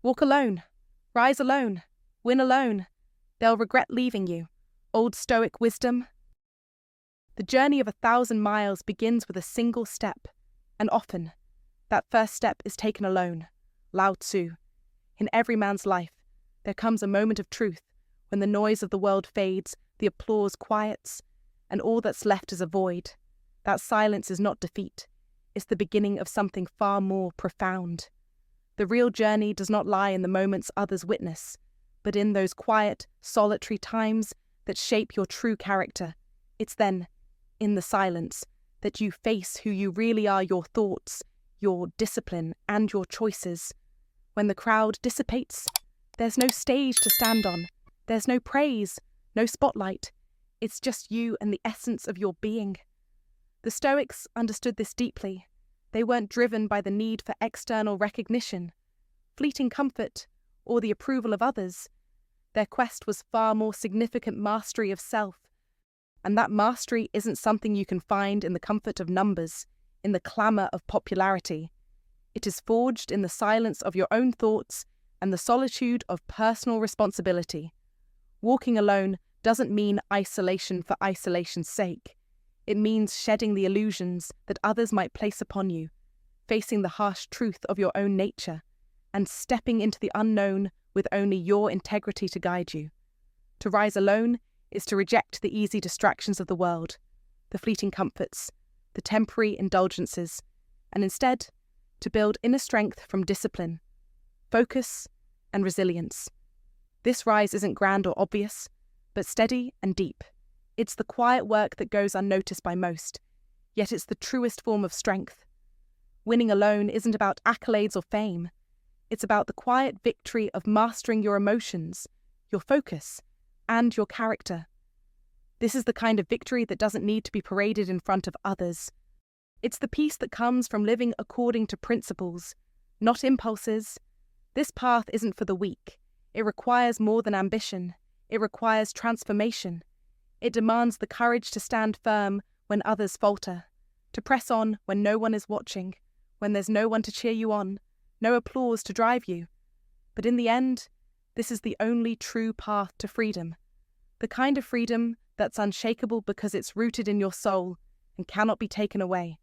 Walk alone. Rise alone. Win alone. They'll regret leaving you. Old Stoic wisdom. The journey of 1,000 miles begins with a single step, and often, that first step is taken alone. Lao Tzu. In every man's life, there comes a moment of truth when the noise of the world fades, the applause quiets, and all that's left is a void. That silence is not defeat. It's the beginning of something far more profound. The real journey does not lie in the moments others witness, but in those quiet, solitary times that shape your true character. It's then, in the silence, that you face who you really are, your thoughts, your discipline, and your choices. When the crowd dissipates, there's no stage to stand on. There's no praise, no spotlight. It's just you and the essence of your being. The Stoics understood this deeply. They weren't driven by the need for external recognition, fleeting comfort, or the approval of others. Their quest was far more significant mastery of self. And that mastery isn't something you can find in the comfort of numbers, in the clamour of popularity. It is forged in the silence of your own thoughts and the solitude of personal responsibility. Walking alone doesn't mean isolation for isolation's sake. It means shedding the illusions that others might place upon you, facing the harsh truth of your own nature, and stepping into the unknown with only your integrity to guide you. To rise alone is to reject the easy distractions of the world, the fleeting comforts, the temporary indulgences, and instead to build inner strength from discipline, focus, and resilience. This rise isn't grand or obvious, but steady and deep. It's the quiet work that goes unnoticed by most, yet it's the truest form of strength. Winning alone isn't about accolades or fame. It's about the quiet victory of mastering your emotions, your focus, and your character. This is the kind of victory that doesn't need to be paraded in front of others. It's the peace that comes from living according to principles, not impulses. This path isn't for the weak. It requires more than ambition. It requires transformation. It demands the courage to stand firm when others falter, to press on when no one is watching, when there's no one to cheer you on, no applause to drive you. But in the end, this is the only true path to freedom. The kind of freedom that's unshakable because it's rooted in your soul and cannot be taken away.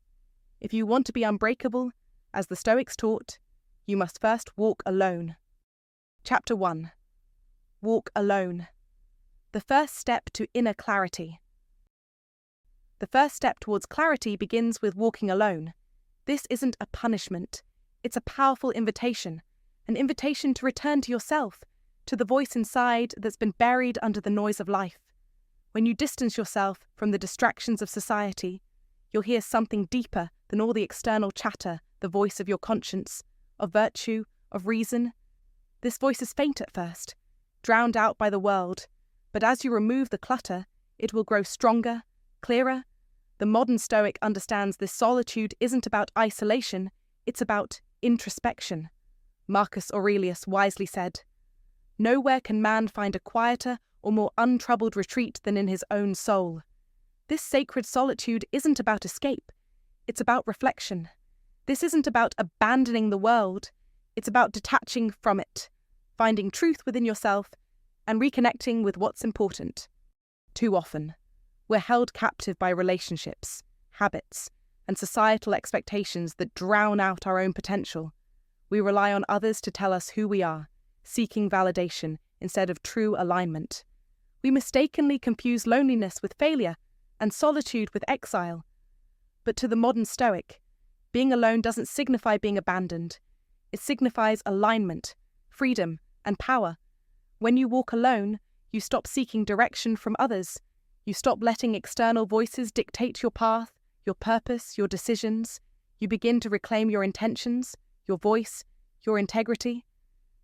If you want to be unbreakable, as the Stoics taught, you must first walk alone. Chapter 1. Walk alone. The first step to inner clarity. The first step towards clarity begins with walking alone. This isn't a punishment. It's a powerful invitation, an invitation to return to yourself, to the voice inside that's been buried under the noise of life. When you distance yourself from the distractions of society, you'll hear something deeper than all the external chatter, the voice of your conscience, of virtue, of reason. This voice is faint at first, drowned out by the world, but as you remove the clutter, it will grow stronger, clearer. The modern Stoic understands this solitude isn't about isolation, it's about introspection. Marcus Aurelius wisely said, "Nowhere can man find a quieter or more untroubled retreat than in his own soul." This sacred solitude isn't about escape, it's about reflection. This isn't about abandoning the world, it's about detaching from it, finding truth within yourself, and reconnecting with what's important. Too often, we're held captive by relationships, habits, and societal expectations that drown out our own potential. We rely on others to tell us who we are, seeking validation instead of true alignment. We mistakenly confuse loneliness with failure and solitude with exile. But to the modern Stoic, being alone doesn't signify being abandoned. It signifies alignment, freedom, and power. When you walk alone, you stop seeking direction from others. You stop letting external voices dictate your path, your purpose, your decisions. You begin to reclaim your intentions, your voice, your integrity.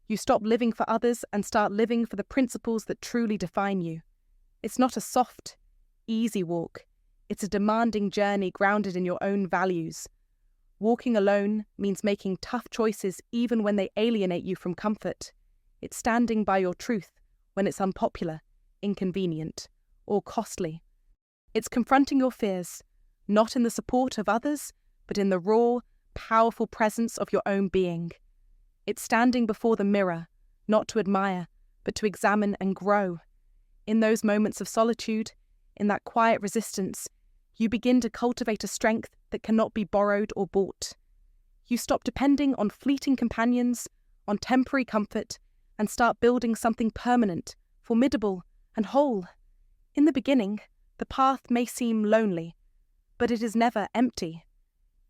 You stop living for others and start living for the principles that truly define you. It's not a soft, easy walk. It's a demanding journey grounded in your own values. Walking alone means making tough choices even when they alienate you from comfort. It's standing by your truth when it's unpopular, inconvenient, or costly. It's confronting your fears, not in the support of others, but in the raw, powerful presence of your own being. It's standing before the mirror, not to admire, but to examine and grow. In those moments of solitude, in that quiet resistance, you begin to cultivate a strength that cannot be borrowed or bought. You stop depending on fleeting companions, on temporary comfort, and start building something permanent, formidable, and whole. In the beginning, the path may seem lonely, but it is never empty.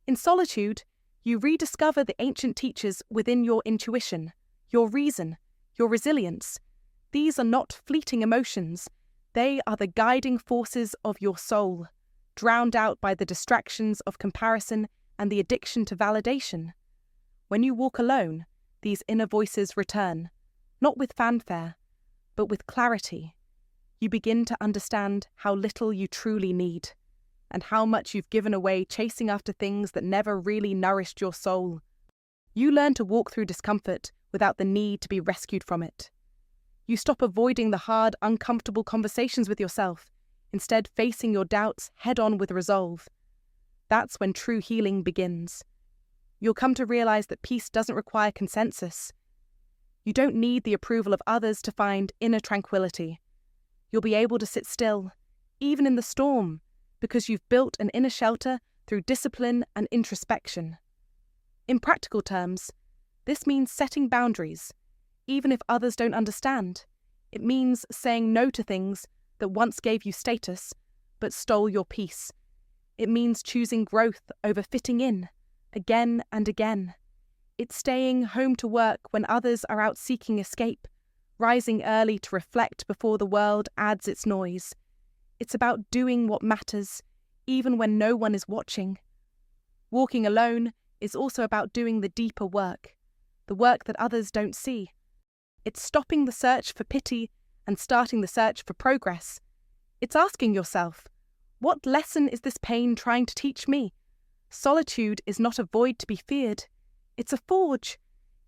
In solitude, you rediscover the ancient teachers within your intuition, your reason, your resilience. These are not fleeting emotions. They are the guiding forces of your soul, drowned out by the distractions of comparison and the addiction to validation. When you walk alone, these inner voices return, not with fanfare, but with clarity. You begin to understand how little you truly need, and how much you've given away chasing after things that never really nourished your soul. You learn to walk through discomfort without the need to be rescued from it. You stop avoiding the hard, uncomfortable conversations with yourself, instead facing your doubts head-on with resolve. That's when true healing begins. You'll come to realize that peace doesn't require consensus. You don't need the approval of others to find inner tranquility. You'll be able to sit still, even in the storm, because you've built an inner shelter through discipline and introspection. In practical terms, this means setting boundaries, even if others don't understand. It means saying no to things that once gave you status, but stole your peace. It means choosing growth over fitting in, again and again. It's staying home to work when others are out seeking escape, rising early to reflect before the world adds its noise. It's about doing what matters, even when no one is watching. Walking alone is also about doing the deeper work, the work that others don't see. It's stopping the search for pity and starting the search for progress. It's asking yourself, what lesson is this pain trying to teach me? Solitude is not a void to be feared. It's a forge.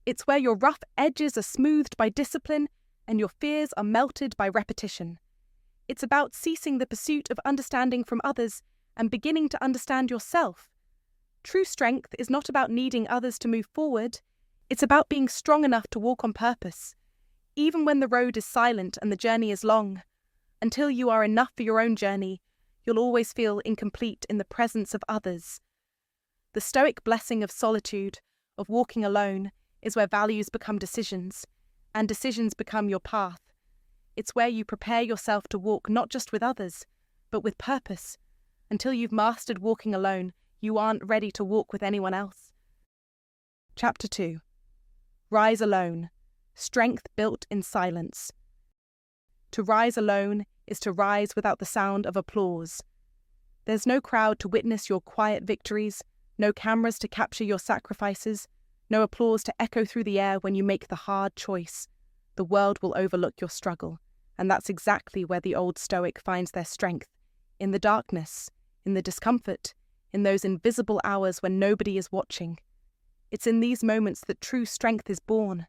It's where your rough edges are smoothed by discipline and your fears are melted by repetition. It's about ceasing the pursuit of understanding from others and beginning to understand yourself. True strength is not about needing others to move forward. It's about being strong enough to walk on purpose, even when the road is silent and the journey is long. Until you are enough for your own journey, you'll always feel incomplete in the presence of others. The Stoic blessing of solitude, of walking alone, is where values become decisions, and decisions become your path. It's where you prepare yourself to walk not just with others, but with purpose. Until you've mastered walking alone, you aren't ready to walk with anyone else. Chapter 2. Rise alone. Strength built in silence. To rise alone is to rise without the sound of applause. There's no crowd to witness your quiet victories, no cameras to capture your sacrifices, no applause to echo through the air when you make the hard choice. The world will overlook your struggle, and that's exactly where the Old Stoic finds their strength, in the darkness, in the discomfort, in those invisible hours when nobody is watching. It's in these moments that true strength is born,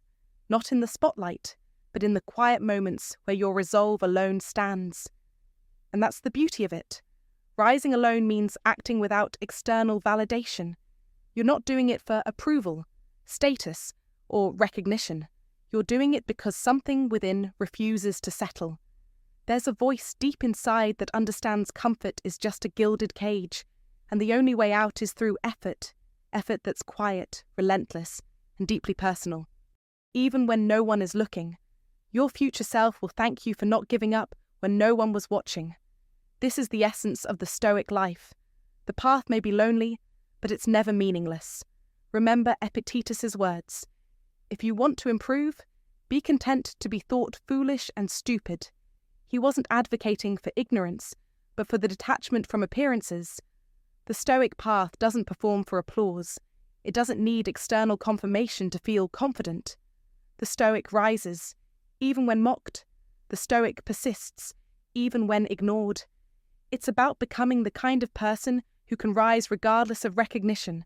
not in the spotlight, but in the quiet moments where your resolve alone stands. And that's the beauty of it. Rising alone means acting without external validation. You're not doing it for approval, status, or recognition. You're doing it because something within refuses to settle. There's a voice deep inside that understands comfort is just a gilded cage, and the only way out is through effort that's quiet, relentless, and deeply personal. Even when no one is looking, your future self will thank you for not giving up when no one was watching. This is the essence of the Stoic life. The path may be lonely, but it's never meaningless. Remember Epictetus's words. If you want to improve, be content to be thought foolish and stupid. He wasn't advocating for ignorance, but for the detachment from appearances. The Stoic path doesn't perform for applause. It doesn't need external confirmation to feel confident. The Stoic rises, even when mocked. The Stoic persists, even when ignored. It's about becoming the kind of person who can rise regardless of recognition.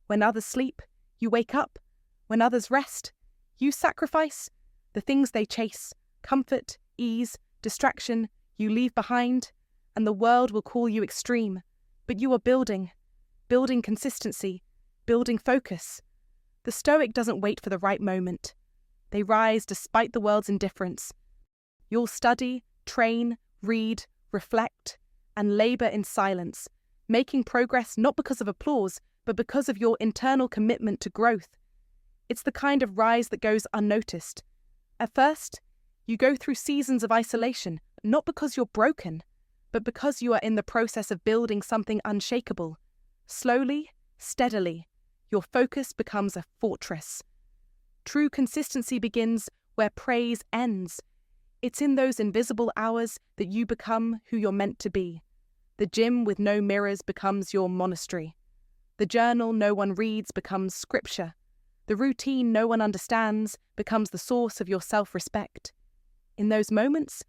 When others sleep, you wake up. When others rest, you sacrifice. The things they chase, comfort, ease, distraction, you leave behind, and the world will call you extreme. But you are building consistency, building focus. The Stoic doesn't wait for the right moment. They rise despite the world's indifference. You'll study, train, read, reflect, and labour in silence, making progress not because of applause, but because of your internal commitment to growth. It's the kind of rise that goes unnoticed. At first, you go through seasons of isolation, not because you're broken, but because you are in the process of building something unshakable. Slowly, steadily, your focus becomes a fortress. True consistency begins where praise ends. It's in those invisible hours that you become who you're meant to be. The gym with no mirrors becomes your monastery. The journal no one reads becomes scripture. The routine no one understands becomes the source of your self-respect. In those moments,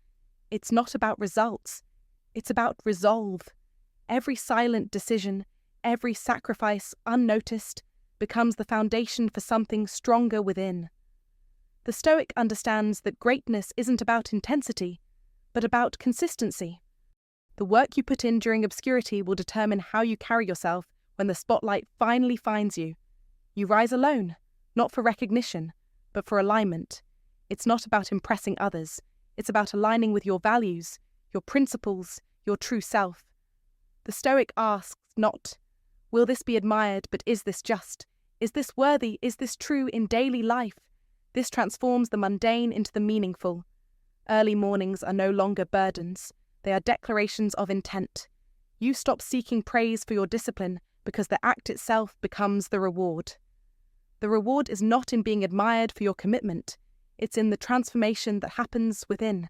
it's not about results. It's about resolve. Every silent decision, every sacrifice unnoticed, becomes the foundation for something stronger within. The Stoic understands that greatness isn't about intensity, but about consistency. The work you put in during obscurity will determine how you carry yourself when the spotlight finally finds you. You rise alone, not for recognition, but for alignment. It's not about impressing others. It's about aligning with your values, your principles, your true self. The Stoic asks not, will this be admired, but is this just? Is this worthy? Is this true in daily life? This transforms the mundane into the meaningful. Early mornings are no longer burdens. They are declarations of intent. You stop seeking praise for your discipline because the act itself becomes the reward. The reward is not in being admired for your commitment. It's in the transformation that happens within.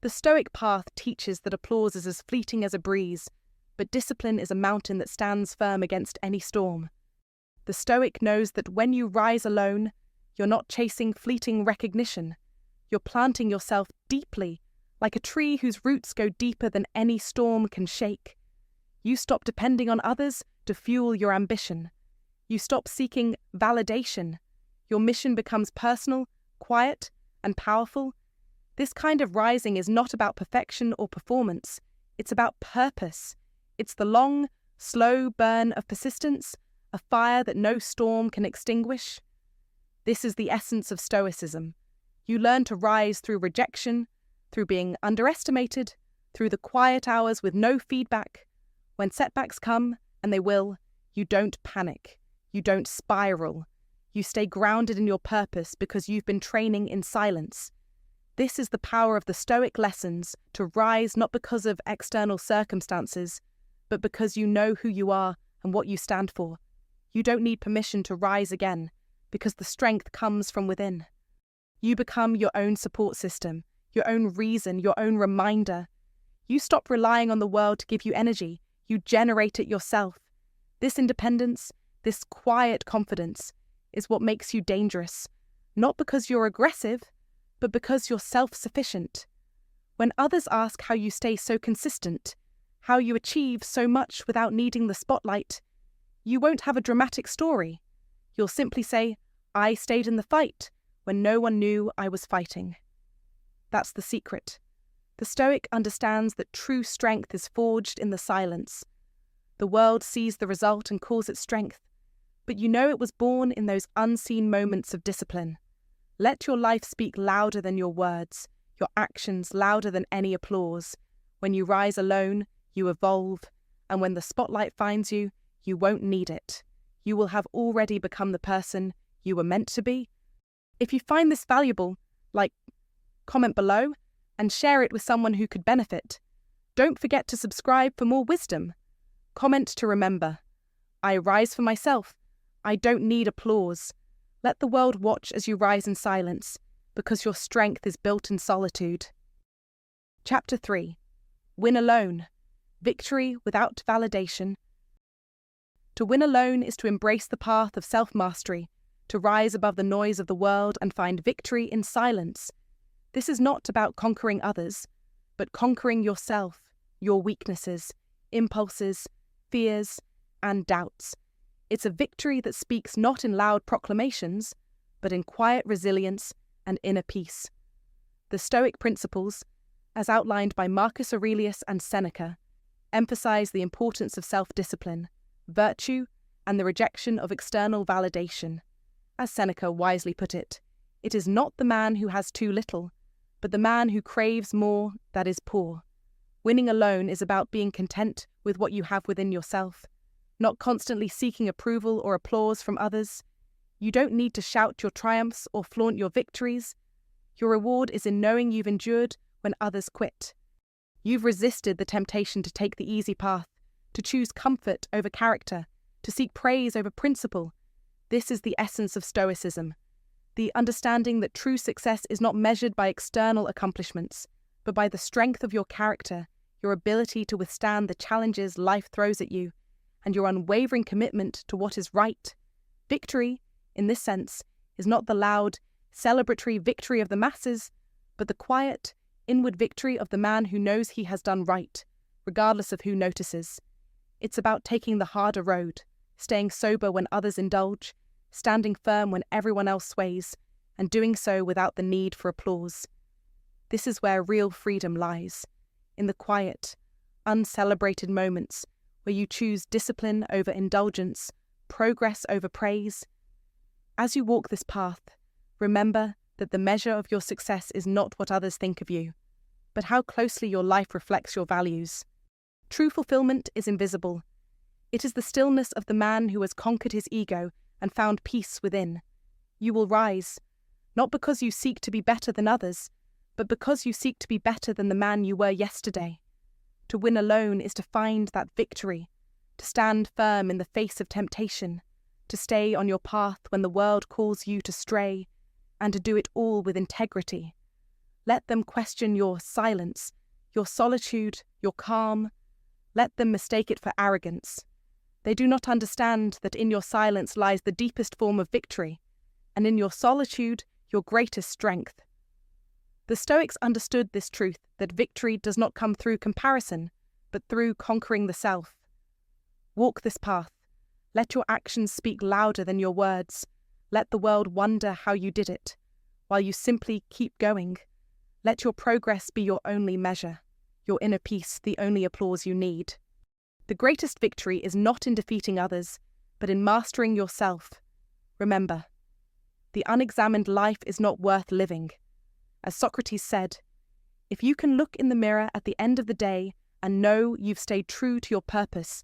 The Stoic path teaches that applause is as fleeting as a breeze, but discipline is a mountain that stands firm against any storm. The Stoic knows that when you rise alone, you're not chasing fleeting recognition. You're planting yourself deeply, like a tree whose roots go deeper than any storm can shake. You stop depending on others to fuel your ambition. You stop seeking validation. Your mission becomes personal, quiet, and powerful. This kind of rising is not about perfection or performance. It's about purpose. It's the long, slow burn of persistence, a fire that no storm can extinguish. This is the essence of Stoicism. You learn to rise through rejection, through being underestimated, through the quiet hours with no feedback. When setbacks come, and they will, you don't panic. You don't spiral. You stay grounded in your purpose because you've been training in silence. This is the power of the Stoic lessons, to rise not because of external circumstances, but because you know who you are and what you stand for. You don't need permission to rise again, because the strength comes from within. You become your own support system, your own reason, your own reminder. You stop relying on the world to give you energy. You generate it yourself. This independence, this quiet confidence, is what makes you dangerous, not because you're aggressive, but because you're self-sufficient. When others ask how you stay so consistent, how you achieve so much without needing the spotlight, you won't have a dramatic story. You'll simply say, I stayed in the fight when no one knew I was fighting. That's the secret. The Stoic understands that true strength is forged in the silence. The world sees the result and calls it strength, but you know it was born in those unseen moments of discipline. Let your life speak louder than your words, your actions louder than any applause. When you rise alone, you evolve, and when the spotlight finds you, you won't need it. You will have already become the person you were meant to be. If you find this valuable, comment below and share it with someone who could benefit. Don't forget to subscribe for more wisdom. Comment to remember. I rise for myself. I don't need applause. Let the world watch as you rise in silence, because your strength is built in solitude. Chapter 3. Win alone. Victory without validation. To win alone is to embrace the path of self-mastery, to rise above the noise of the world and find victory in silence. This is not about conquering others, but conquering yourself, your weaknesses, impulses, fears, and doubts. It's a victory that speaks not in loud proclamations, but in quiet resilience and inner peace. The Stoic principles, as outlined by Marcus Aurelius and Seneca, emphasize the importance of self-discipline, virtue, and the rejection of external validation. As Seneca wisely put it is not the man who has too little, but the man who craves more that is poor. Winning alone is about being content with what you have within yourself, not constantly seeking approval or applause from others. You don't need to shout your triumphs or flaunt your victories. Your reward is in knowing you've endured when others quit. You've resisted the temptation to take the easy path, to choose comfort over character, to seek praise over principle. This is the essence of Stoicism, the understanding that true success is not measured by external accomplishments, but by the strength of your character, your ability to withstand the challenges life throws at you, and your unwavering commitment to what is right. Victory, in this sense, is not the loud, celebratory victory of the masses, but the quiet, inward victory of the man who knows he has done right, regardless of who notices. It's about taking the harder road, staying sober when others indulge, standing firm when everyone else sways, and doing so without the need for applause. This is where real freedom lies, in the quiet, uncelebrated moments where you choose discipline over indulgence, progress over praise. As you walk this path, remember that the measure of your success is not what others think of you, but how closely your life reflects your values. True fulfillment is invisible. It is the stillness of the man who has conquered his ego and found peace within. You will rise, not because you seek to be better than others, but because you seek to be better than the man you were yesterday. To win alone is to find that victory, to stand firm in the face of temptation, to stay on your path when the world calls you to stray, and to do it all with integrity. Let them question your silence, your solitude, your calm. Let them mistake it for arrogance. They do not understand that in your silence lies the deepest form of victory, and in your solitude, your greatest strength. The Stoics understood this truth, that victory does not come through comparison, but through conquering the self. Walk this path. Let your actions speak louder than your words. Let the world wonder how you did it, while you simply keep going. Let your progress be your only measure, your inner peace the only applause you need. The greatest victory is not in defeating others, but in mastering yourself. Remember, the unexamined life is not worth living. As Socrates said, if you can look in the mirror at the end of the day and know you've stayed true to your purpose,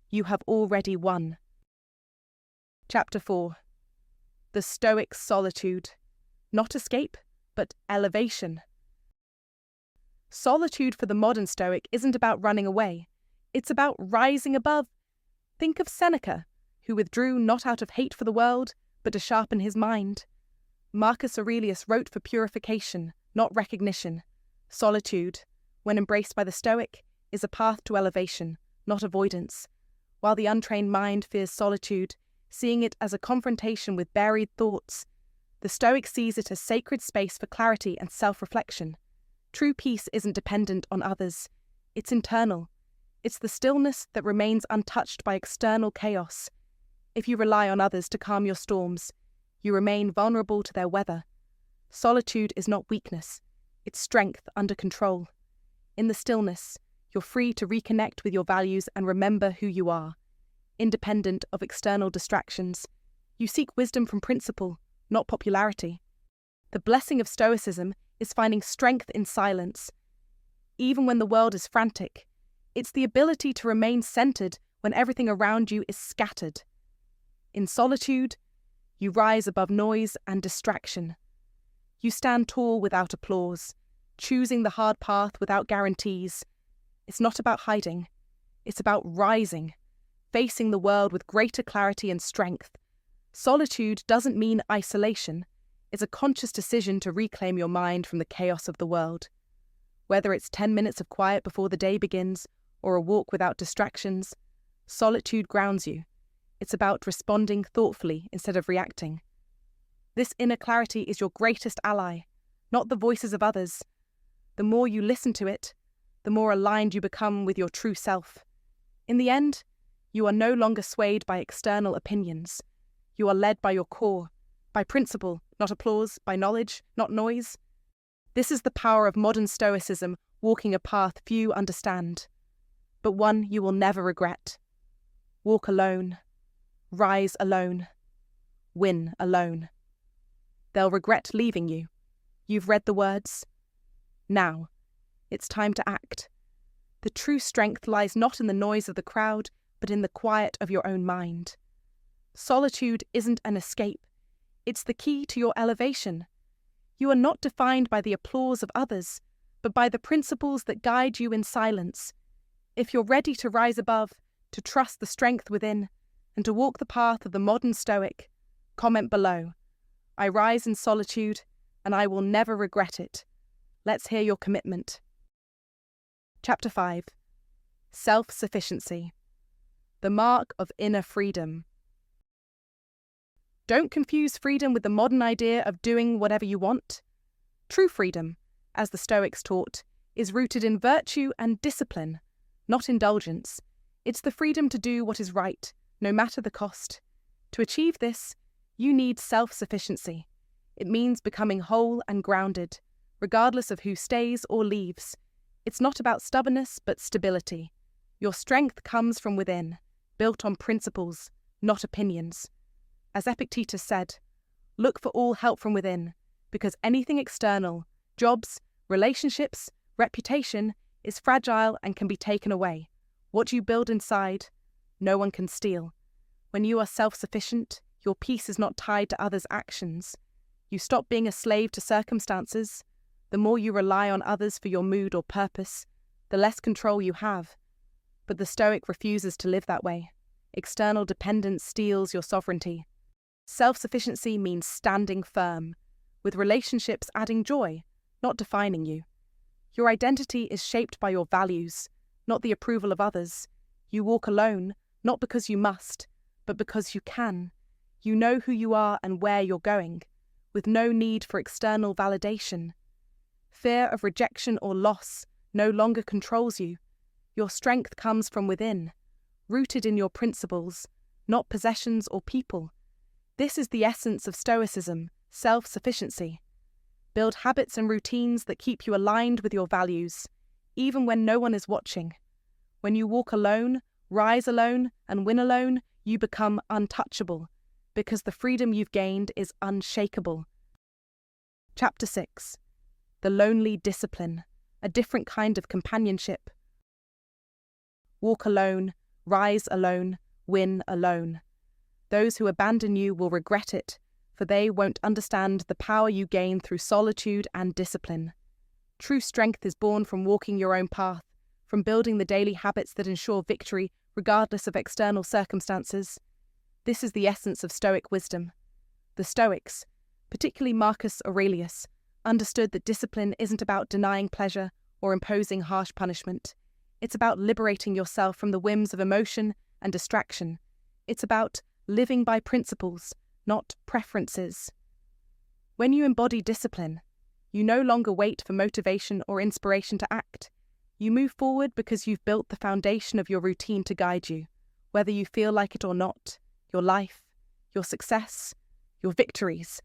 you have already won. Chapter 4. The Stoic Solitude. Not escape, but elevation. Solitude for the modern Stoic isn't about running away. It's about rising above. Think of Seneca, who withdrew not out of hate for the world, but to sharpen his mind. Marcus Aurelius wrote for purification, not recognition. Solitude, when embraced by the Stoic, is a path to elevation, not avoidance. While the untrained mind fears solitude, seeing it as a confrontation with buried thoughts, the Stoic sees it as sacred space for clarity and self-reflection. True peace isn't dependent on others. It's internal. It's the stillness that remains untouched by external chaos. If you rely on others to calm your storms, you remain vulnerable to their weather. Solitude is not weakness. It's strength under control. In the stillness, you're free to reconnect with your values and remember who you are. Independent of external distractions, you seek wisdom from principle, not popularity. The blessing of Stoicism is finding strength in silence. Even when the world is frantic, it's the ability to remain centered when everything around you is scattered. In solitude, you rise above noise and distraction. You stand tall without applause, choosing the hard path without guarantees. It's not about hiding. It's about rising, facing the world with greater clarity and strength. Solitude doesn't mean isolation. It's a conscious decision to reclaim your mind from the chaos of the world. Whether it's 10 minutes of quiet before the day begins or a walk without distractions, solitude grounds you. It's about responding thoughtfully instead of reacting. This inner clarity is your greatest ally, not the voices of others. The more you listen to it, the more aligned you become with your true self. In the end, you are no longer swayed by external opinions. You are led by your core, by principle, not applause, by knowledge, not noise. This is the power of modern Stoicism, walking a path few understand, but one you will never regret. Walk alone. rise alone, win alone. They'll regret leaving you. You've read the words. Now, it's time to act. The true strength lies not in the noise of the crowd, but in the quiet of your own mind. Solitude isn't an escape. It's the key to your elevation. You are not defined by the applause of others, but by the principles that guide you in silence. If you're ready to rise above, to trust the strength within, and to walk the path of the modern Stoic, comment below. I rise in solitude, and I will never regret it. Let's hear your commitment. Chapter 5. Self-sufficiency. The mark of inner freedom. Don't confuse freedom with the modern idea of doing whatever you want. True freedom, as the Stoics taught, is rooted in virtue and discipline, not indulgence. It's the freedom to do what is right, no matter the cost. To achieve this, you need self-sufficiency. It means becoming whole and grounded, regardless of who stays or leaves. It's not about stubbornness, but stability. Your strength comes from within, built on principles, not opinions. As Epictetus said, look for all help from within, because anything external, jobs, relationships, reputation, is fragile and can be taken away. What you build inside, no one can steal. When you are self-sufficient, your peace is not tied to others' actions. You stop being a slave to circumstances. The more you rely on others for your mood or purpose, the less control you have. But the Stoic refuses to live that way. External dependence steals your sovereignty. Self-sufficiency means standing firm, with relationships adding joy, not defining you. Your identity is shaped by your values, not the approval of others. You walk alone, not because you must, but because you can. You know who you are and where you're going, with no need for external validation. Fear of rejection or loss no longer controls you. Your strength comes from within, rooted in your principles, not possessions or people. This is the essence of Stoicism, self-sufficiency. Build habits and routines that keep you aligned with your values, even when no one is watching. When you walk alone, rise alone, and win alone, you become untouchable, because the freedom you've gained is unshakable. Chapter 6. The lonely discipline, a different kind of companionship. Walk alone, rise alone, win alone. Those who abandon you will regret it, for they won't understand the power you gain through solitude and discipline. True strength is born from walking your own path, from building the daily habits that ensure victory regardless of external circumstances. This is the essence of Stoic wisdom. The Stoics, particularly Marcus Aurelius, understood that discipline isn't about denying pleasure or imposing harsh punishment. It's about liberating yourself from the whims of emotion and distraction. It's about living by principles, not preferences. When you embody discipline, you no longer wait for motivation or inspiration to act. You move forward because you've built the foundation of your routine to guide you, whether you feel like it or not. Your life, your success, your victories.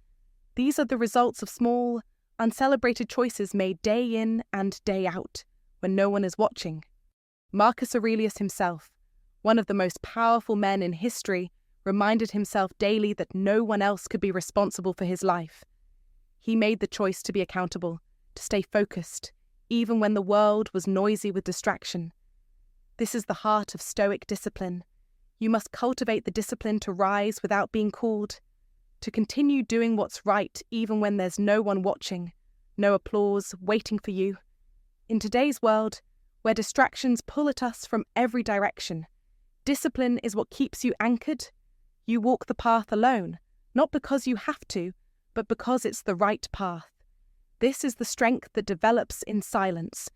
These are the results of small, uncelebrated choices made day in and day out, when no one is watching. Marcus Aurelius himself, one of the most powerful men in history, reminded himself daily that no one else could be responsible for his life. He made the choice to be accountable, to stay focused, even when the world was noisy with distraction. This is the heart of Stoic discipline. You must cultivate the discipline to rise without being called, to continue doing what's right even when there's no one watching, no applause waiting for you. In today's world, where distractions pull at us from every direction, discipline is what keeps you anchored. You walk the path alone, not because you have to, but because it's the right path. This is the strength that develops in silence.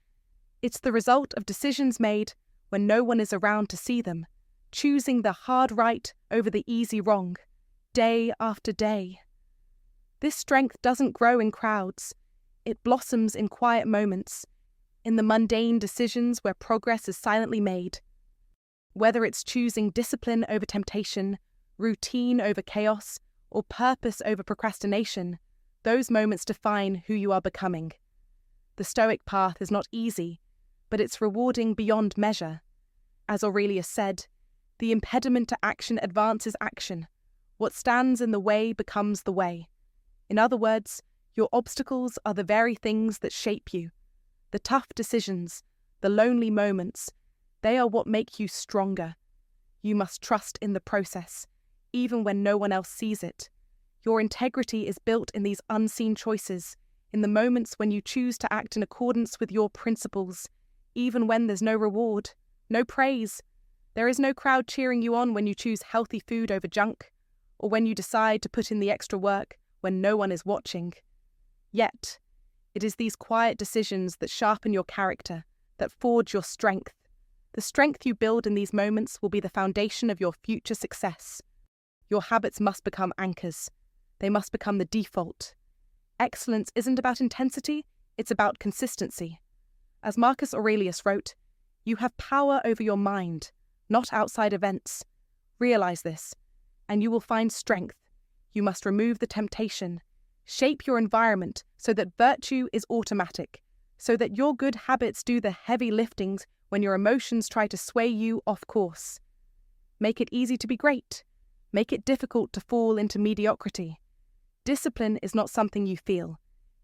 It's the result of decisions made when no one is around to see them, choosing the hard right over the easy wrong, day after day. This strength doesn't grow in crowds. It blossoms in quiet moments, in the mundane decisions where progress is silently made. Whether it's choosing discipline over temptation, routine over chaos, or purpose over procrastination, those moments define who you are becoming. The Stoic path is not easy, but it's rewarding beyond measure. As Aurelius said, The impediment to action advances action. What stands in the way becomes the way. In other words, your obstacles are the very things that shape you. The tough decisions, the lonely moments, they are what make you stronger. You must trust in the process, even when no one else sees it. Your integrity is built in these unseen choices, in the moments when you choose to act in accordance with your principles, even when there's no reward, no praise. There is no crowd cheering you on when you choose healthy food over junk, or when you decide to put in the extra work when no one is watching. Yet, it is these quiet decisions that sharpen your character, that forge your strength. The strength you build in these moments will be the foundation of your future success. Your habits must become anchors. They must become the default. Excellence isn't about intensity, it's about consistency. As Marcus Aurelius wrote, "You have power over your mind, not outside events. Realize this, and you will find strength. You must remove the temptation. Shape your environment so that virtue is automatic, so that your good habits do the heavy liftings when your emotions try to sway you off course. Make it easy to be great. Make it difficult to fall into mediocrity. Discipline is not something you feel.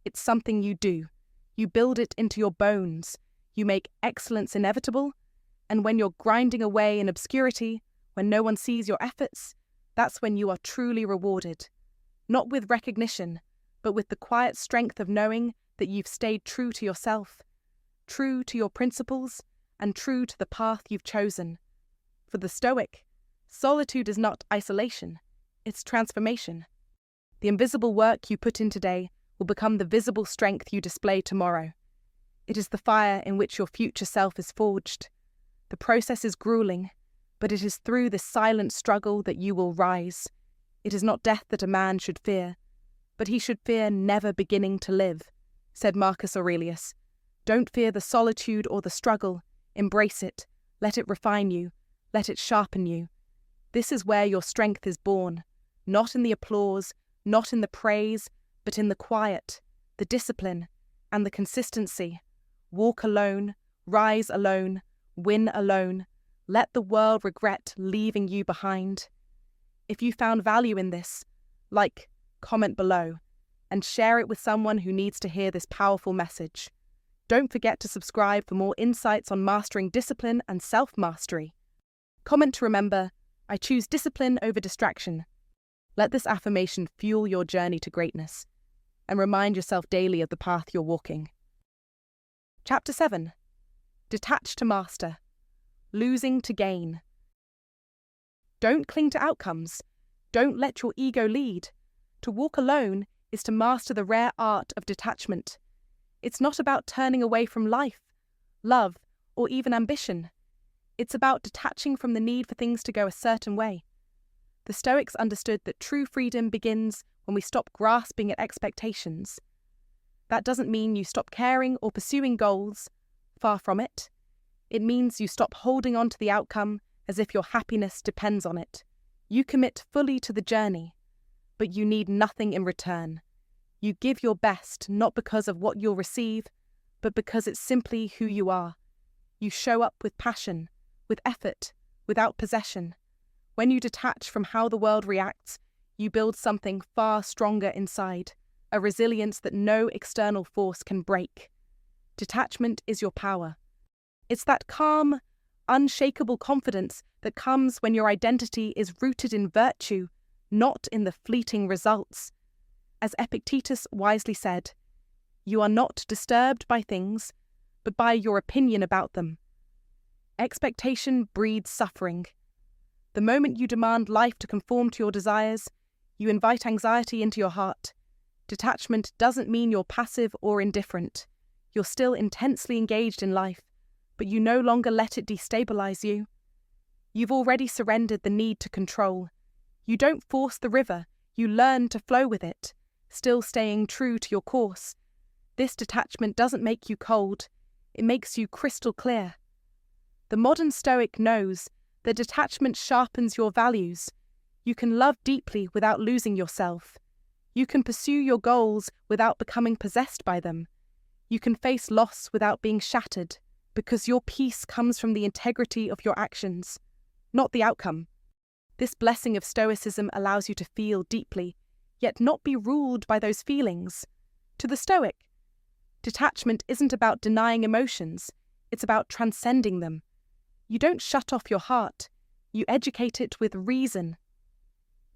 It's something you do. You build it into your bones. You make excellence inevitable. And when you're grinding away in obscurity, when no one sees your efforts, that's when you are truly rewarded. Not with recognition, but with the quiet strength of knowing that you've stayed true to yourself, true to your principles, and true to the path you've chosen. For the Stoic, solitude is not isolation, it's transformation. The invisible work you put in today will become the visible strength you display tomorrow. It is the fire in which your future self is forged. The process is grueling, but it is through this silent struggle that you will rise. It is not death that a man should fear, but he should fear never beginning to live, said Marcus Aurelius. Don't fear the solitude or the struggle. Embrace it. Let it refine you. Let it sharpen you. This is where your strength is born, not in the applause, not in the praise, but in the quiet, the discipline, and the consistency. Walk alone, rise alone, win alone. Let the world regret leaving you behind. If you found value in this, like, comment below, and share it with someone who needs to hear this powerful message. Don't forget to subscribe for more insights on mastering discipline and self-mastery. Comment to remember, I choose discipline over distraction. Let this affirmation fuel your journey to greatness, and remind yourself daily of the path you're walking. Chapter 7. Detach to master. Losing to gain. Don't cling to outcomes. Don't let your ego lead. To walk alone is to master the rare art of detachment. It's not about turning away from life, love, or even ambition. It's about detaching from the need for things to go a certain way. The Stoics understood that true freedom begins when we stop grasping at expectations. That doesn't mean you stop caring or pursuing goals. Far from it. It means you stop holding on to the outcome as if your happiness depends on it. You commit fully to the journey, but you need nothing in return. You give your best not because of what you'll receive, but because it's simply who you are. You show up with passion, with effort, without possession. When you detach from how the world reacts, you build something far stronger inside, a resilience that no external force can break. Detachment is your power. It's that calm, unshakable confidence that comes when your identity is rooted in virtue, not in the fleeting results. As Epictetus wisely said, you are not disturbed by things, but by your opinion about them. Expectation breeds suffering. The moment you demand life to conform to your desires, you invite anxiety into your heart. Detachment doesn't mean you're passive or indifferent. You're still intensely engaged in life, but you no longer let it destabilize you. You've already surrendered the need to control. You don't force the river, you learn to flow with it, still staying true to your course. This detachment doesn't make you cold, it makes you crystal clear. The modern Stoic knows that detachment sharpens your values. You can love deeply without losing yourself. You can pursue your goals without becoming possessed by them. You can face loss without being shattered, because your peace comes from the integrity of your actions. not the outcome. This blessing of Stoicism allows you to feel deeply, yet not be ruled by those feelings. To the Stoic, detachment isn't about denying emotions, it's about transcending them. You don't shut off your heart, you educate it with reason.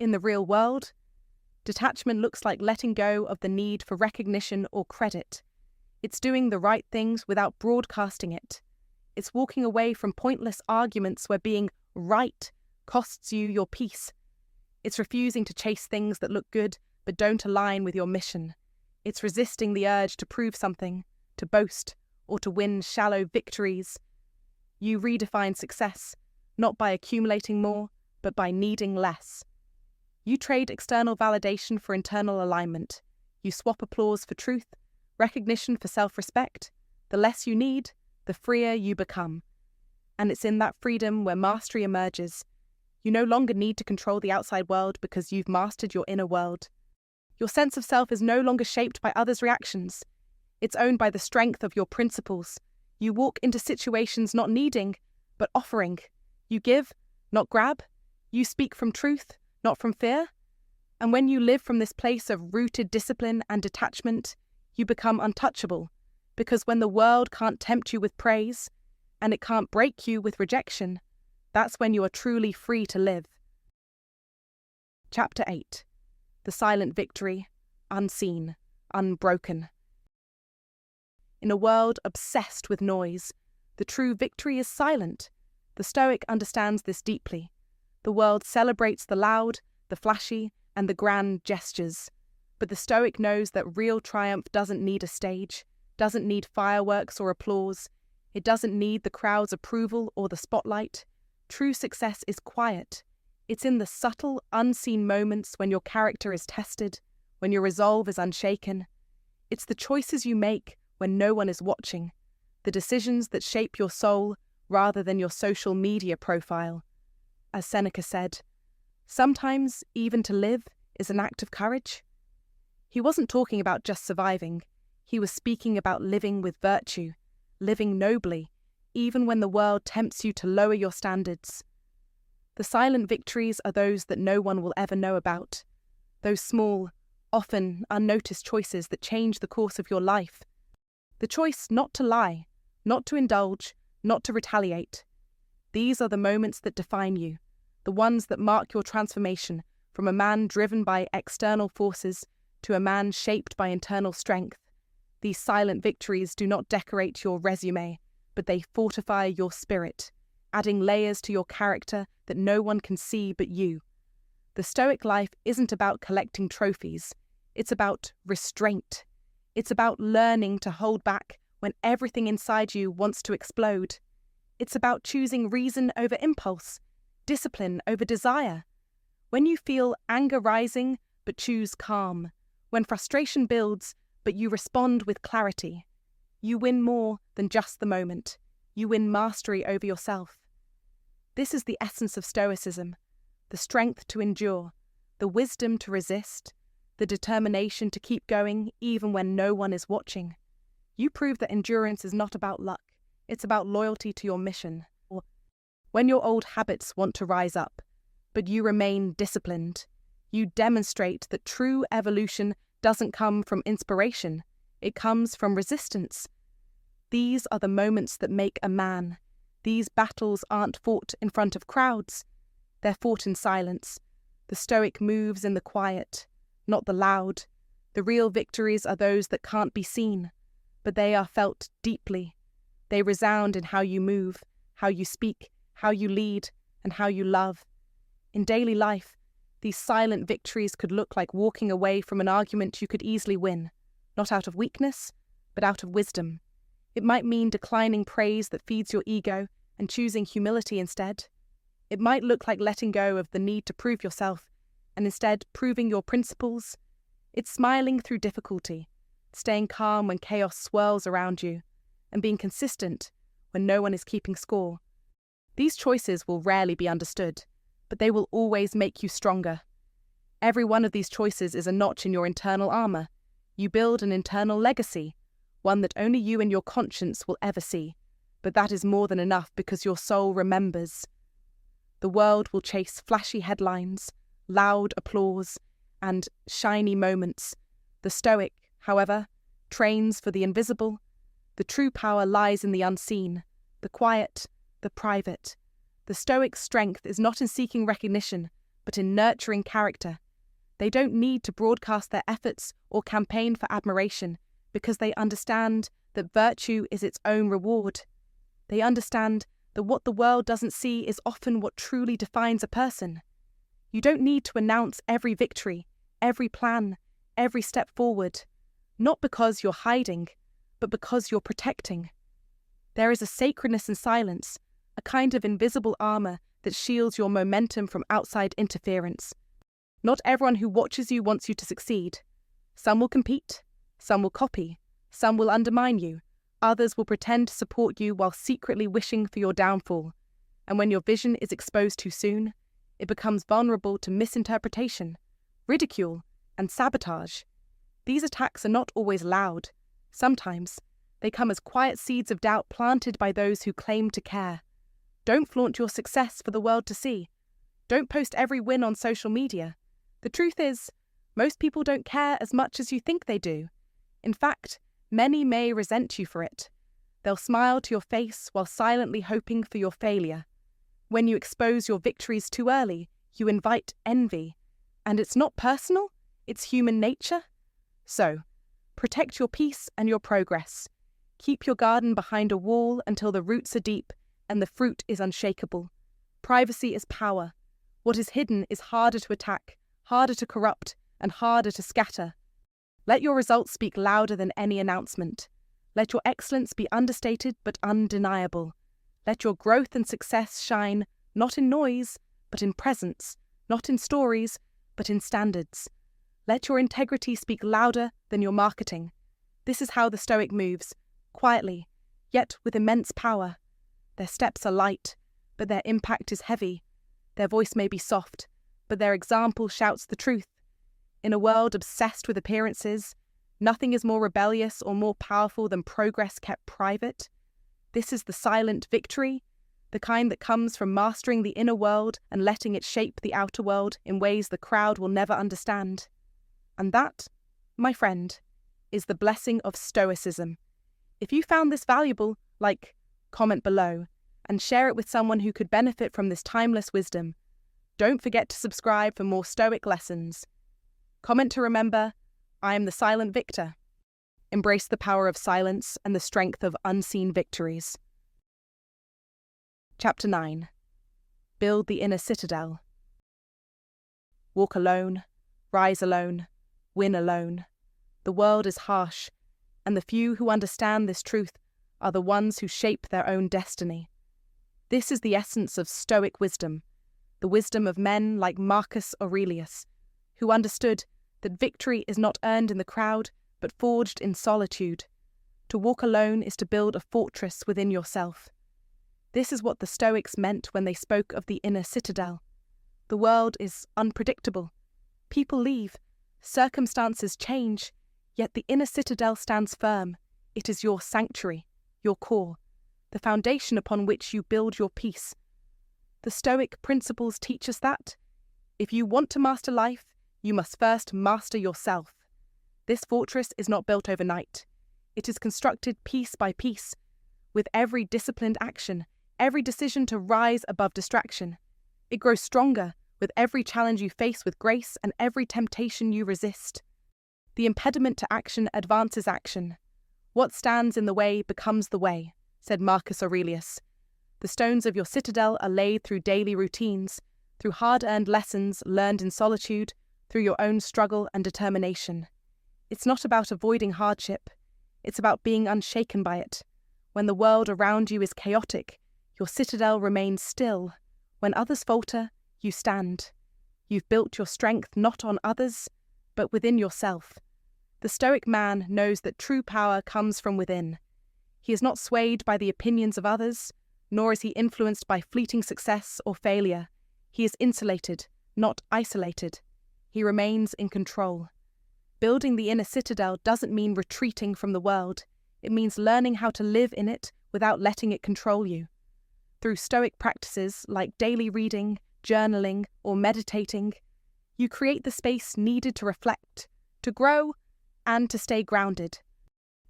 In the real world, detachment looks like letting go of the need for recognition or credit. It's doing the right things without broadcasting it. It's walking away from pointless arguments where being right costs you your peace. It's refusing to chase things that look good but don't align with your mission. It's resisting the urge to prove something, to boast, or to win shallow victories. You redefine success, not by accumulating more, but by needing less. You trade external validation for internal alignment. You swap applause for truth, recognition for self-respect. The less you need, the freer you become. And it's in that freedom where mastery emerges. You no longer need to control the outside world because you've mastered your inner world. Your sense of self is no longer shaped by others' reactions. It's owned by the strength of your principles. You walk into situations not needing, but offering. You give, not grab. You speak from truth, not from fear. And when you live from this place of rooted discipline and detachment, you become untouchable. Because when the world can't tempt you with praise, and it can't break you with rejection, that's when you are truly free to live. Chapter 8. The Silent Victory, Unseen, Unbroken. In a world obsessed with noise, the true victory is silent. The Stoic understands this deeply. The world celebrates the loud, the flashy, and the grand gestures. But the Stoic knows that real triumph doesn't need a stage, doesn't need fireworks or applause. It doesn't need the crowd's approval or the spotlight. True success is quiet. It's in the subtle, unseen moments when your character is tested, when your resolve is unshaken. It's the choices you make when no one is watching, the decisions that shape your soul rather than your social media profile. As Seneca said, sometimes even to live is an act of courage. He wasn't talking about just surviving. He was speaking about living with virtue, living nobly, even when the world tempts you to lower your standards. The silent victories are those that no one will ever know about. Those small, often unnoticed choices that change the course of your life. The choice not to lie, not to indulge, not to retaliate. These are the moments that define you, the ones that mark your transformation from a man driven by external forces to a man shaped by internal strength. These silent victories do not decorate your resume, but they fortify your spirit, adding layers to your character that no one can see but you. The Stoic life isn't about collecting trophies. It's about restraint. It's about learning to hold back when everything inside you wants to explode. It's about choosing reason over impulse, discipline over desire. When you feel anger rising, but choose calm. When frustration builds, but you respond with clarity. You win more than just the moment. You win mastery over yourself. This is the essence of Stoicism, the strength to endure, the wisdom to resist, the determination to keep going even when no one is watching. You prove that endurance is not about luck, it's about loyalty to your mission. When your old habits want to rise up, but you remain disciplined, you demonstrate that true evolution doesn't come from inspiration, it comes from resistance. These are the moments that make a man. These battles aren't fought in front of crowds, they're fought in silence. The Stoic moves in the quiet, not the loud. The real victories are those that can't be seen, but they are felt deeply. They resound in how you move, how you speak, how you lead, and how you love. In daily life, these silent victories could look like walking away from an argument you could easily win, not out of weakness, but out of wisdom. It might mean declining praise that feeds your ego and choosing humility instead. It might look like letting go of the need to prove yourself and instead proving your principles. It's smiling through difficulty, staying calm when chaos swirls around you, and being consistent when no one is keeping score. These choices will rarely be understood, but they will always make you stronger. Every one of these choices is a notch in your internal armor. You build an internal legacy, one that only you and your conscience will ever see. But that is more than enough because your soul remembers. The world will chase flashy headlines, loud applause, and shiny moments. The Stoic, however, trains for the invisible. The true power lies in the unseen, the quiet, the private. The Stoic's strength is not in seeking recognition, but in nurturing character. They don't need to broadcast their efforts or campaign for admiration because they understand that virtue is its own reward. They understand that what the world doesn't see is often what truly defines a person. You don't need to announce every victory, every plan, every step forward, not because you're hiding, but because you're protecting. There is a sacredness in silence, a kind of invisible armor that shields your momentum from outside interference. Not everyone who watches you wants you to succeed. Some will compete, some will copy, some will undermine you, others will pretend to support you while secretly wishing for your downfall. And when your vision is exposed too soon, it becomes vulnerable to misinterpretation, ridicule, and sabotage. These attacks are not always loud. Sometimes they come as quiet seeds of doubt planted by those who claim to care. Don't flaunt your success for the world to see. Don't post every win on social media. The truth is, most people don't care as much as you think they do. In fact, many may resent you for it. They'll smile to your face while silently hoping for your failure. When you expose your victories too early, you invite envy. And it's not personal, it's human nature. So, protect your peace and your progress. Keep your garden behind a wall until the roots are deep and the fruit is unshakable. Privacy is power. What is hidden is harder to attack, harder to corrupt, and harder to scatter. Let your results speak louder than any announcement. Let your excellence be understated but undeniable. Let your growth and success shine not in noise, but in presence, not in stories, but in standards. Let your integrity speak louder than your marketing. This is how the Stoic moves, quietly, yet with immense power. Their steps are light, but their impact is heavy. Their voice may be soft, but their example shouts the truth. In a world obsessed with appearances, nothing is more rebellious or more powerful than progress kept private. This is the silent victory, the kind that comes from mastering the inner world and letting it shape the outer world in ways the crowd will never understand. And that, my friend, is the blessing of Stoicism. If you found this valuable, comment below, and share it with someone who could benefit from this timeless wisdom. Don't forget to subscribe for more Stoic lessons. Comment to remember, I am the silent victor. Embrace the power of silence and the strength of unseen victories. Chapter 9. Build the inner citadel. Walk alone, rise alone, win alone. The world is harsh, and the few who understand this truth are the ones who shape their own destiny. This is the essence of Stoic wisdom, the wisdom of men like Marcus Aurelius, who understood that victory is not earned in the crowd, but forged in solitude. To walk alone is to build a fortress within yourself. This is what the Stoics meant when they spoke of the inner citadel. The world is unpredictable. People leave, circumstances change, yet the inner citadel stands firm. It is your sanctuary, your core, the foundation upon which you build your peace. The Stoic principles teach us that if you want to master life, you must first master yourself. This fortress is not built overnight. It is constructed piece by piece, with every disciplined action, every decision to rise above distraction. It grows stronger with every challenge you face with grace and every temptation you resist. The impediment to action advances action. What stands in the way becomes the way, said Marcus Aurelius. The stones of your citadel are laid through daily routines, through hard-earned lessons learned in solitude, through your own struggle and determination. It's not about avoiding hardship. It's about being unshaken by it. When the world around you is chaotic, your citadel remains still. When others falter, you stand. You've built your strength not on others, but within yourself. The Stoic man knows that true power comes from within. He is not swayed by the opinions of others, nor is he influenced by fleeting success or failure. He is insulated, not isolated. He remains in control. Building the inner citadel doesn't mean retreating from the world. It means learning how to live in it without letting it control you. Through Stoic practices like daily reading, journaling, or meditating, you create the space needed to reflect, to grow, and to stay grounded.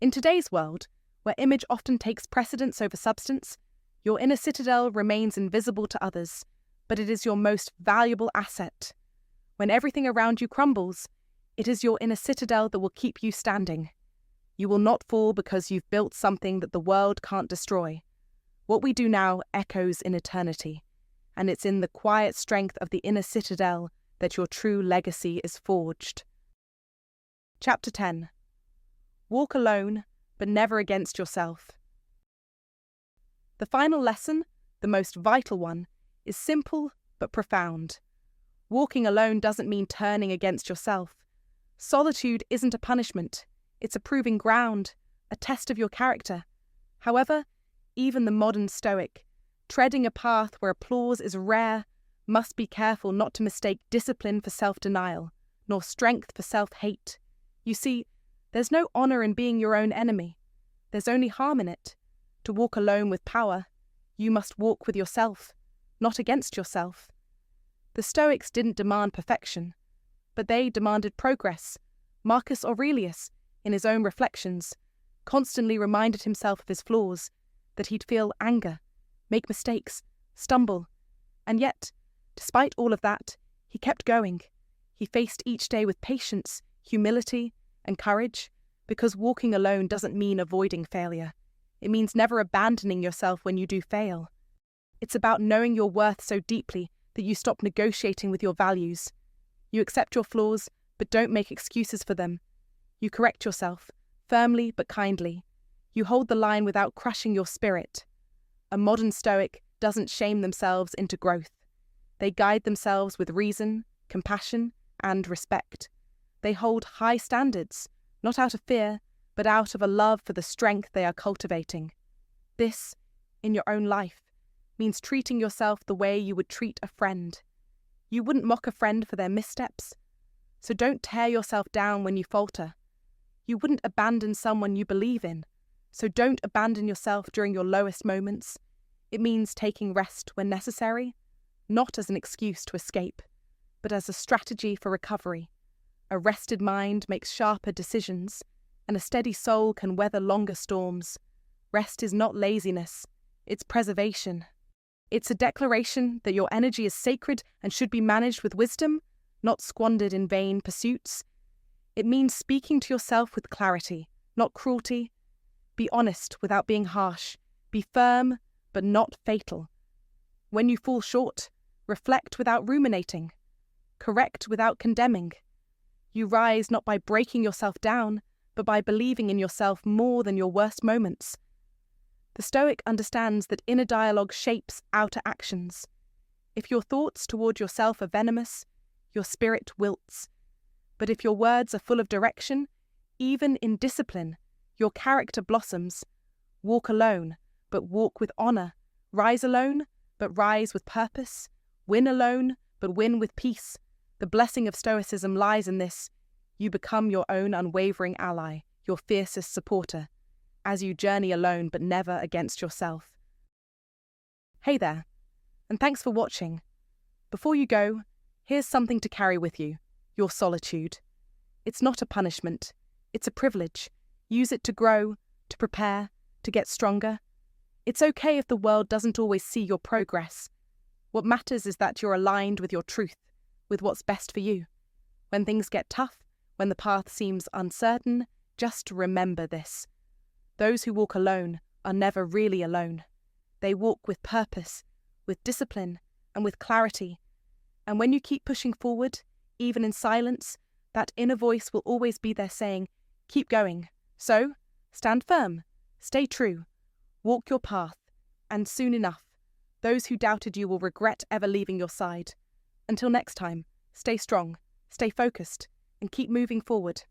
In today's world, where image often takes precedence over substance, your inner citadel remains invisible to others, but it is your most valuable asset. When everything around you crumbles, it is your inner citadel that will keep you standing. You will not fall because you've built something that the world can't destroy. What we do now echoes in eternity, and it's in the quiet strength of the inner citadel that your true legacy is forged. Chapter 10. Walk alone, but never against yourself. The final lesson, the most vital one, is simple but profound. Walking alone doesn't mean turning against yourself. Solitude isn't a punishment. It's a proving ground, a test of your character. However, even the modern Stoic, treading a path where applause is rare, must be careful not to mistake discipline for self-denial, nor strength for self-hate. You see, there's no honour in being your own enemy. There's only harm in it. To walk alone with power, you must walk with yourself, not against yourself. The Stoics didn't demand perfection, but they demanded progress. Marcus Aurelius, in his own reflections, constantly reminded himself of his flaws, that he'd feel anger, make mistakes, stumble. And yet, despite all of that, he kept going. He faced each day with patience, humility, and courage, because walking alone doesn't mean avoiding failure. It means never abandoning yourself when you do fail. It's about knowing your worth so deeply that you stop negotiating with your values. You accept your flaws, but don't make excuses for them. You correct yourself, firmly but kindly. You hold the line without crushing your spirit. A modern Stoic doesn't shame themselves into growth. They guide themselves with reason, compassion, and respect. They hold high standards, not out of fear, but out of a love for the strength they are cultivating. This, in your own life, means treating yourself the way you would treat a friend. You wouldn't mock a friend for their missteps, so don't tear yourself down when you falter. You wouldn't abandon someone you believe in, so don't abandon yourself during your lowest moments. It means taking rest when necessary, not as an excuse to escape, but as a strategy for recovery. A rested mind makes sharper decisions, and a steady soul can weather longer storms. Rest is not laziness, it's preservation. It's a declaration that your energy is sacred and should be managed with wisdom, not squandered in vain pursuits. It means speaking to yourself with clarity, not cruelty. Be honest without being harsh. Be firm, but not fatal. When you fall short, reflect without ruminating. Correct without condemning. You rise not by breaking yourself down, but by believing in yourself more than your worst moments. The Stoic understands that inner dialogue shapes outer actions. If your thoughts toward yourself are venomous, your spirit wilts. But if your words are full of direction, even in discipline, your character blossoms. Walk alone, but walk with honour. Rise alone, but rise with purpose. Win alone, but win with peace. The blessing of Stoicism lies in this. You become your own unwavering ally, your fiercest supporter, as you journey alone but never against yourself. Hey there, and thanks for watching. Before you go, here's something to carry with you, your solitude. It's not a punishment, it's a privilege. Use it to grow, to prepare, to get stronger. It's okay if the world doesn't always see your progress. What matters is that you're aligned with your truth, with what's best for you. When things get tough, when the path seems uncertain, just remember this. Those who walk alone are never really alone. They walk with purpose, with discipline, and with clarity. And when you keep pushing forward, even in silence, that inner voice will always be there saying, keep going. So, stand firm, stay true, walk your path, and soon enough, those who doubted you will regret ever leaving your side. Until next time, stay strong, stay focused, and keep moving forward.